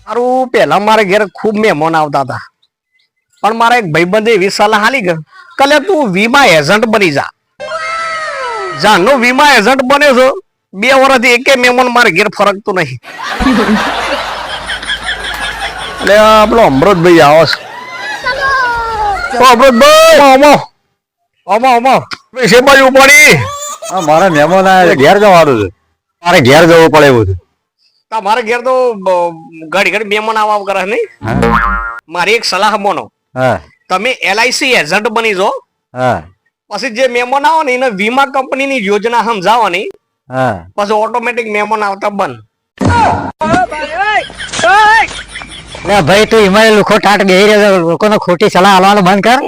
મારું પેલા મારે ઘેર ખૂબ મહેમાન આવતા હતા, પણ મારા એક ભાઈબંધે એવી સલાહ આલી કે કલે તું વીમા એજન્ટ બની જા. જાનો વીમા એજન્ટ બને છો 2 વર્ષથી એકે મહેમાન મારે ઘેર ફરકતું નહીં. એટલે પેલો અમૃતભાઈ આવો છે. અમૃતભાઈ આમો આમો આમો છે બાજુ પડી. મારા મહેમાન ઘેર જવાનું છે, મારે ઘેર જવું પડે એવું છે. તમારે ઘેર તો ઘડી ઘડી મહેમાન આવા કરે નહીં. મારી એક સલાહ મોનો, તમે LIC એજન્ટ બની જો. પછી જે મહેમાન આવો ને એને વીમા કંપનીની યોજના સમજાવવાની, પછી ઓટોમેટિક મહેમાન આવતા બંધ. ભાઈ તું એમાં લોકો ટાટ બેહી રહ્યો, લોકોને ખોટી સલાહ આલવાનું બંધ કર.